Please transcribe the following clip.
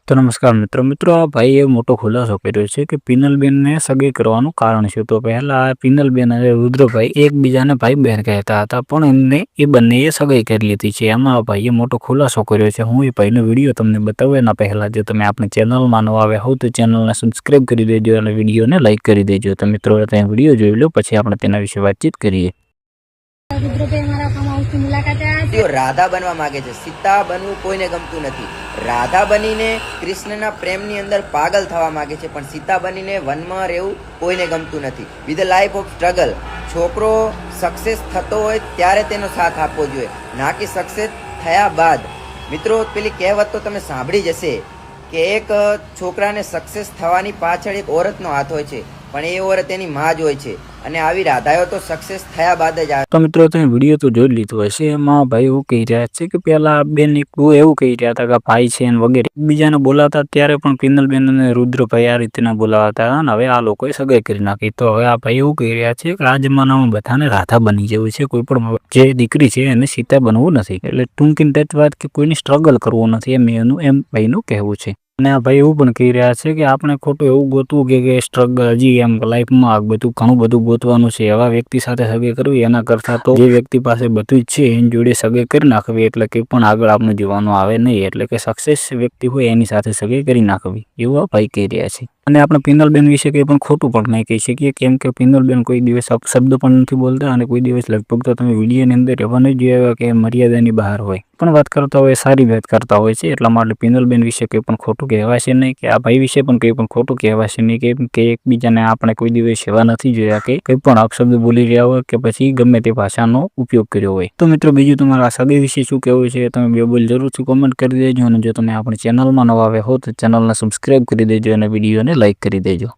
तो नमस्कार मित्रों आ भाई मोटो खुलासो कर्यो छे कि पिनलबेन ने सगाई करवानुं कारण छे। तो पहला पिनलबेन अने रुद्रभाई एकबीजाने भाई बहन कहेता हता पण एमने ए बंनेए सगाई करी लीधी छे। एमां भाईए मोटो खुलासो कर्यो छे। हुं ए भाईनो विडियो तमने बतावुं एना पहेला जो तमे आपणी चेनलमां नवा आव्या हो तो चेनलने सब्सक्राइब करी देजो अने विडियोने लाइक करी देजो। तो मित्रों तमे विडियो जोई लो पछी आपणे तेना विषे वातचीत करीए। તેઓ રાધા બનવા માંગે છે, સીતા બનવું કોઈને ગમતું નથી। રાધા બનીને કૃષ્ણના પ્રેમની અંદર પાગલ થવા માંગે છે, પણ સીતા બનીને વનમાં રહેવું કોઈને ગમતું નથી। With the life of struggle, છોકરો સક્સેસ થતો હોય ત્યારે તેનો સાથ આપવો જોઈએ, ના કે સક્સેસ થયા બાદ। મિત્રો પેલી કહેવત તો તમે સાંભળી જ હશે કે એક છોકરાને સક્સેસ થવાની પાછળ એક ઓરતનો હાથ હોય છે, પણ એ ઓરત એની માં જ હોય છે। અને આવી રાધાઓ તો સક્સેસ થયા બાદ જ આવે। तो मित्रों તમે વિડિયો તો જોઈ લીધો હશે। એમાં ભાઈ એવું કહી રહ્યા છે કે પેલા બેન એવું કહી રહ્યા હતા કે ભાઈ છે ને વગેરે એકબીજાને બોલાવતા ત્યારે પણ પિનલબેન અને રુદ્રભાઈ આ રીતના બોલાવતા હતા અને હવે આ લોકોએ સગાઈ કરી નાખી। તો હવે આ ભાઈ એવું કહી રહ્યા છે કે આ જમાનામાં બધાને રાધા બની જવું છે, કોઈ પણ જે દીકરી છે એને સીતા બનવું નથી। એટલે ટૂંકીને તેજ વાત કે કોઈની સ્ટ્રગલ કરવું નથી એમ ભાઈનું કહેવું છે। અને આ ભાઈ એવું પણ કહી રહ્યા છે કે આપણે ખોટું એવું ગોતવું કે સ્ટ્રગલ હજી એમ લાઈફમાં બધું ઘણું બધું ગોતવાનું છે, એવા વ્યક્તિ સાથે સગાઈ કરવી એના કરતાં તો જે વ્યક્તિ પાસે બધું જ છે એની જોડે સગાઈ કરી નાખવી, એટલે કે પણ આગળ આપણું જીવવાનું આવે નહીં, એટલે કે સક્સેસ વ્યક્તિ હોય એની સાથે સગાઈ કરી નાખવી, એવું આ ભાઈ કહી રહ્યા છે। અને આપણે પિનલબેન વિશે કંઈ પણ ખોટું પણ નહીં કહી શકીએ, કેમ કે પિનલબેન કોઈ દિવસ શબ્દ પણ નથી બોલતા અને કોઈ દિવસ લગભગ તો તમે વિડીયોની અંદર એવા નહીં જોયા કે મર્યાદાની બહાર હોય પણ વાત કરતા હોય, સારી વાત કરતા હોય છે। એટલા માટે પિનલબેન વિશે કંઈ પણ ખોટું કહેવાશે નહીં, કે આ ભાઈ વિશે પણ કંઈ પણ ખોટું કહેવાશે નહીં, કેમ કે એકબીજાને આપણે કોઈ દિવસ એવા નથી જોયા કે કંઈ પણ અપશબ્દ બોલી રહ્યા હોય કે પછી ગમે તે ભાષાનો ઉપયોગ કર્યો હોય। તો મિત્રો બીજું તમારા સગાઈ વિશે શું કહેવું છે તમે બે બોલ જરૂરથી કોમેન્ટ કરી દેજો, અને જો તમે આપણી ચેનલમાં નવા આવ્યા હો તો ચેનલને સબસ્ક્રાઈબ કરી દેજો અને વિડીયોને લાઈક કરી દેજો।